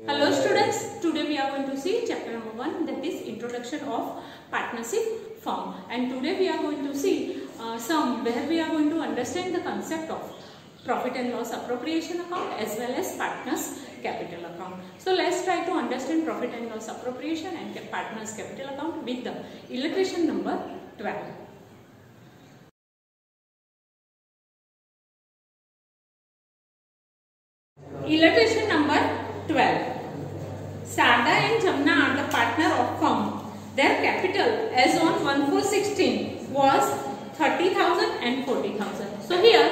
Hello students, today we are going to see chapter number 1, that is introduction of partnership firm, and today we are going to see where we are going to understand the concept of profit and loss appropriation account as well as partners capital account. So let's try to understand profit and loss appropriation and partners capital account with the illustration number 12. Illustration number 12. Sarda and Jamna are the partner of firm. Their capital as on 1/4/16 was 30,000 and 40,000. So here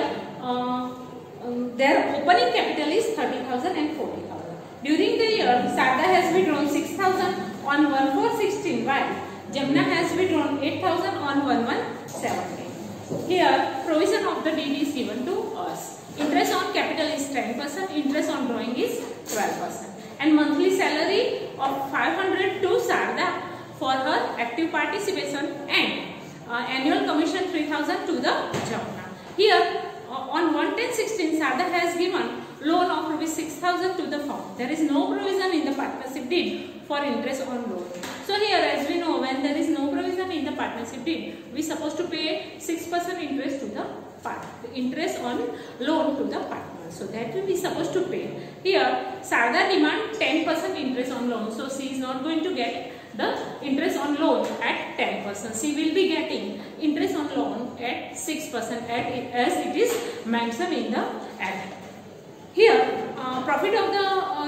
their opening capital is 30,000 and 40,000. During the year, Sarda has withdrawn 6,000 on 1/4/16 while Jamna has withdrawn 8,000 on 1/1/17. Here provision of the deed is given to us. Interest on capital is 10%, interest on drawing is 12%. And monthly salary of 500 to Sarda for her active participation and annual commission 3,000 to the Jamna. Here on 1/10/16 Sarda has given loan of rupees 6,000 to the firm. There is no provision in the partnership deed for interest on loan. So here, as we know, when there is no provision in the partnership deed, we are supposed to pay 6% interest to the interest on loan to the partner. So that will be supposed to pay. Here Sarda demand 10% interest on loan. So she is not going to get the interest on loan at 10%. She will be getting interest on loan at 6% as it is mentioned in the act. Here profit of the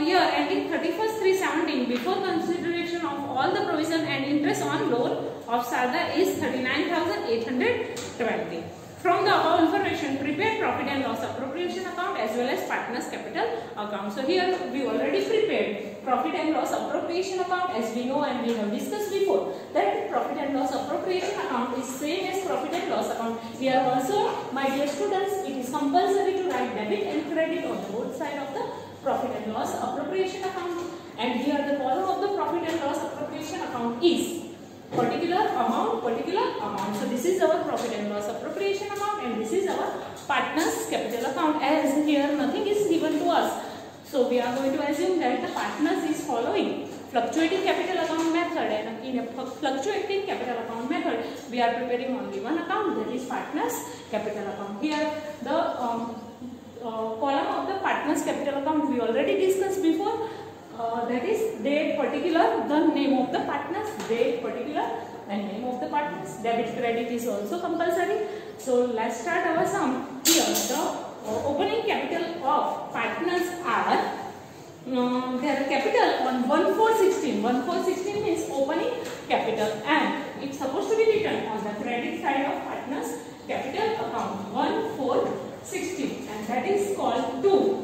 year ending 31/3/17 before consideration of all the provision and interest on loan of Sarda is 39,820. From the above information, prepare profit and loss appropriation account as well as partners capital account. So here we already prepared profit and loss appropriation account, as we know and we have discussed before that profit and loss appropriation account is same as profit and loss account. Here also, my dear students, it is compulsory to write debit and credit on the both side of the profit and loss appropriation account. And here the column of the profit and loss appropriation account is particular amount. So this is our profit and loss appropriation account and this is our partners capital account, as here nothing is given to us. So we are going to assume that the partners is following fluctuating capital account method, and in a fluctuating capital account method we are preparing only one account, that is partners capital account. Here the column of the partners capital account we already discussed before. That is date particular, the name of the partners, date particular and name of the partners. Debit credit is also compulsory. So let's start our sum. Here the opening capital of partners are their capital on 1/4/16. 1/4/16 means opening capital, and it's supposed to be written on the credit side of partners capital account 1/4/16, and that is called 2.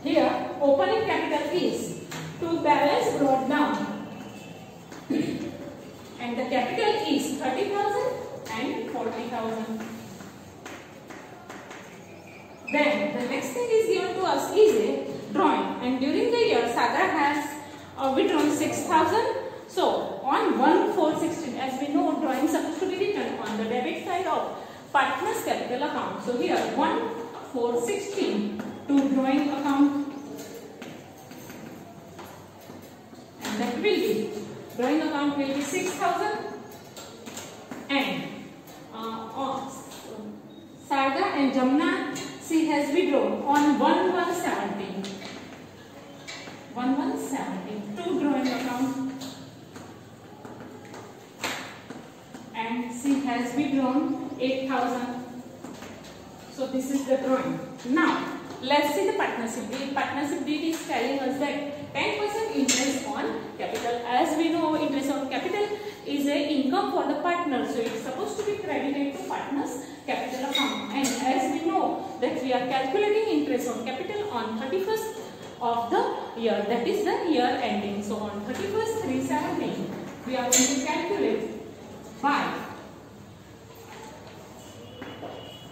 Here opening capital is to balance brought down and the capital is 30,000 and 40,000. Then the next thing is given to us is a drawing, and during the year Sarda has withdrawn 6,000. So on 1/4/16, as we know, drawing is supposed to be written on the debit side of partners capital account. So here 1/4/16 to drawing account, and that will be drawing account will be 6,000, and Sarda and Jamna she has withdrawn on 1/1/17. 1/1/17 to drawing account, and she has withdrawn 8,000. So this is the drawing. Now let's see the partnership deed. Partnership deed is telling us that 10% interest on capital. As we know, interest on capital is a income for the partner, so it's supposed to be credited to partners capital account. And as we know that we are calculating interest on capital on 31st of the year, that is the year ending. So on 31/3/17 we are going to calculate by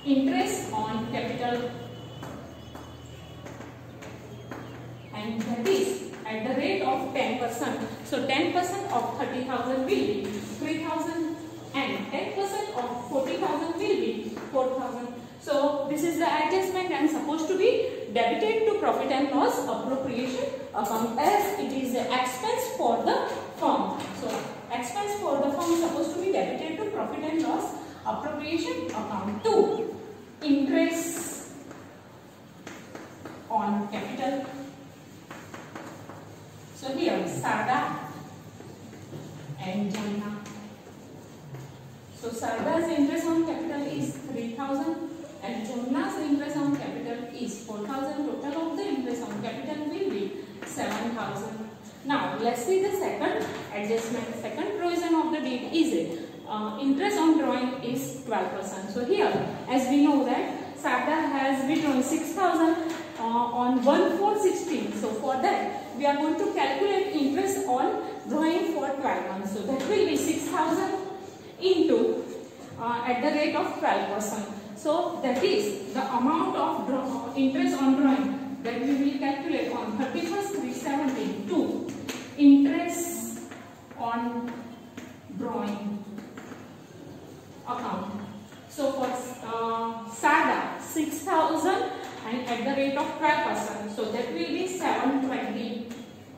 interest on capital, and that is at the rate of 10%. So 10% of 30,000 will be 3,000 and 10% of 40,000 will be 4,000. So this is the adjustment and supposed to be debited to profit and loss appropriation account as it is the expense for the firm. So expense for the firm is supposed to be debited to profit and loss appropriation account. 2. Interest on capital. So here Sarda and Jamna. So Sarda's interest on capital is 3,000 and Jamna's interest on capital is 4,000. Total of the interest on capital will be 7,000. Now let's see the second adjustment. Second provision of the deed is interest on drawing is 12%. So here, as we know that Sarda has withdrawn 6,000 on 1/4/16. So for that, we are going to calculate interest on drawing for 12 months. So that will be 6,000 into at the rate of 12%. So that is the amount of interest on drawing that we will calculate on 31st/3/17 to interest on drawing account. So for Sarda 6,000 and at the rate of 12%. So that will be 720.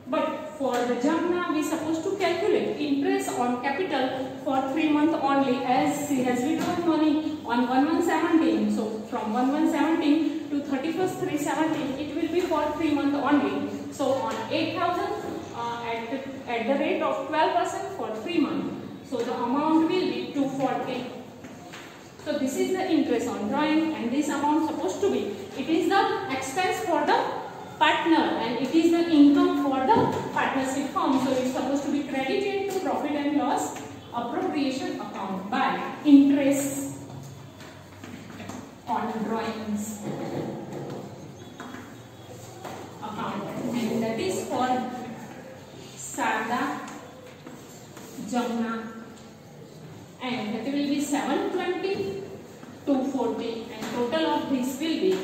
But for the Jamna, we are supposed to calculate interest on capital for 3 months only, as she has withdrawn money on 1/1/17. So from 1/1/17 to 31st/3/17, it will be for 3 months only. So on 8,000 at the rate of 12% for 3 months. So the amount will be 240. So this is the interest on drawing, and this amount supposed to be, it is the expense for the partner and it is the income for the partnership firm. So it is supposed to be credited to profit and loss appropriation account by interest on drawings account, and that is for Sarda, Jamna, and that will be 720, 240, and total of this will be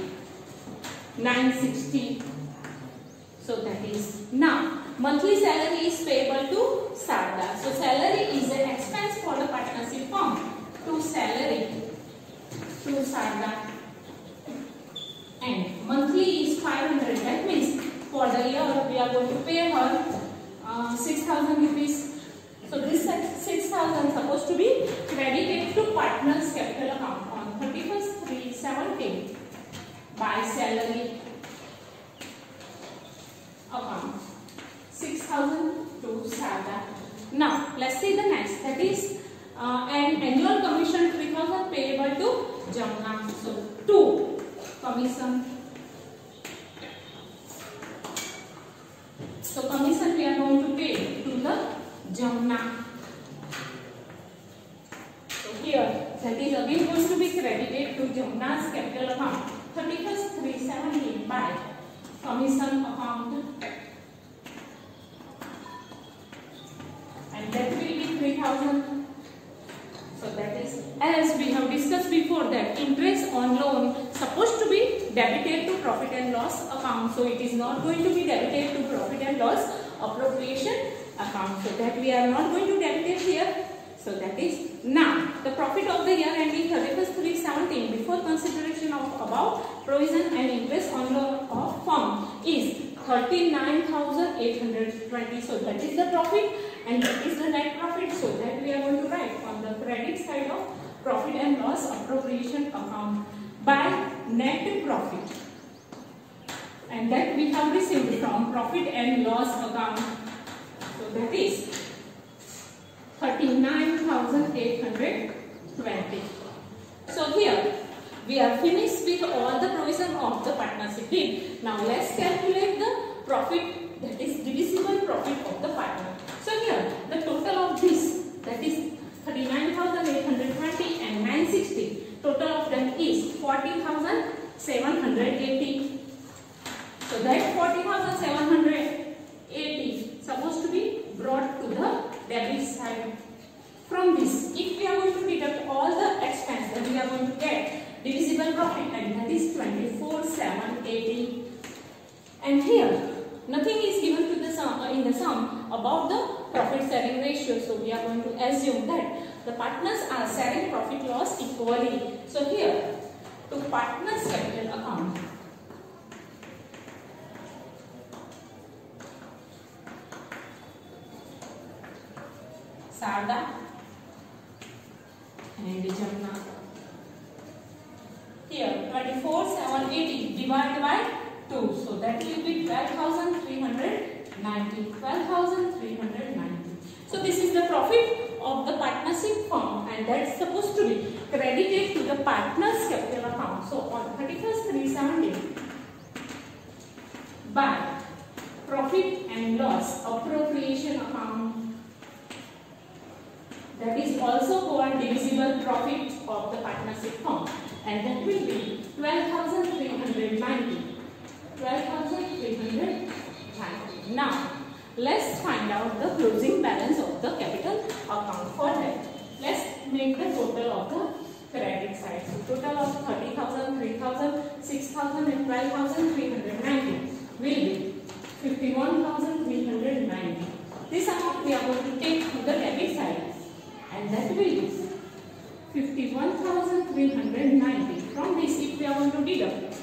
960. So that is, now monthly salary is payable to Sarda. So salary is an expense for the partnership firm to salary to Sarda, and monthly is 500. That means for the year we are going to pay her 6,000 rupees. So this 6,000 supposed to be credited to partner's capital account on 31st/3/17 by salary account. 6,000 to Sarda. Now let's see the next. That is an annual commission 3,000 payable to Jamna. So 2 commission. So commission we are going to pay to the Jamna. So here that is again going to be credited to Jamna's capital account 31st/3/17 by commission account, and that will be 3,000. So that is, as we have discussed before, that interest on loan supposed to be debited to profit and loss account. So it is not going to be debited to profit and loss appropriation account. So that we are not going to debit it here. So that is, now the profit of the year ending 31st/3/17 before consideration of above provision and interest on loan of firm is 39,820. So that is the profit and that is the net profit. So that we are going to write on the credit side of profit and loss appropriation account by net profit, and that we have received from profit and loss account. So that is 39,820. So here we are finished with all the provision of the partnership deed. Now let's calculate the profit, that is divisible profit of the partner. So here the total of this, that is 39,820 and 960. Total of them is 40,780. So that 40,780 supposed to be brought to the debit side. From this, if we are going to deduct all the expense, then we are going to get divisible profit, and that is 24,780. And here nothing is given to the sum in the sum about the profit sharing ratio. So we are going to assume that the partners are sharing profit loss equally. So here to partners capital account, Sarda and Jamna. Here 24,780 divided by 2. So that will be 12,390. 12,390. So this is the profit of the partnership firm, and that's supposed to be credited to the partner's capital account. So on 31st 3/17 by profit and loss appropriation account, that is also called divisible profit of the partnership firm, and that will be 12,390. 12,390. Now let's find out the closing balance of the capital account. For that, let's make the total of the credit side. So total of 30,000, 3,000, 6,000 and 12,390 will be 51,390. This amount we are going to take to the debit side, and that will be 51,390. From this, if we are going to deduct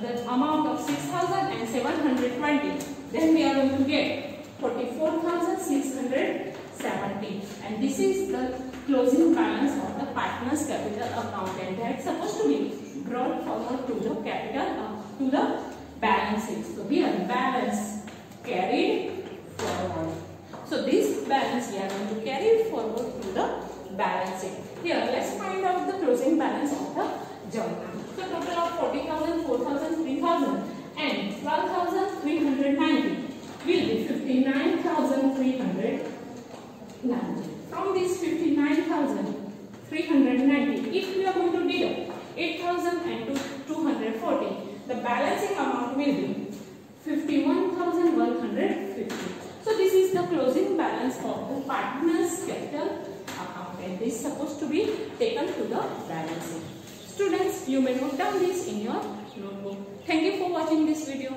the amount of 6,720, then we are going to get 44,670, and this is the closing balance of the partner's capital account, and that's supposed to be brought forward to the capital to the balance sheet. So here balance carried forward. So this balance we are going to carry forward to the balance sheet. Here let's find out the closing balance of the journal. So total of 40,000, 4,000, 3,000 and 12,390 will be 59,390. From this 59,390, if we are going to deduct 8,240, the balancing amount will be 51,150. So this is the closing balance of the partner's capital account, and this is supposed to be taken to the balance sheet. Students, you may note down this in your notebook. Thank you for watching this video.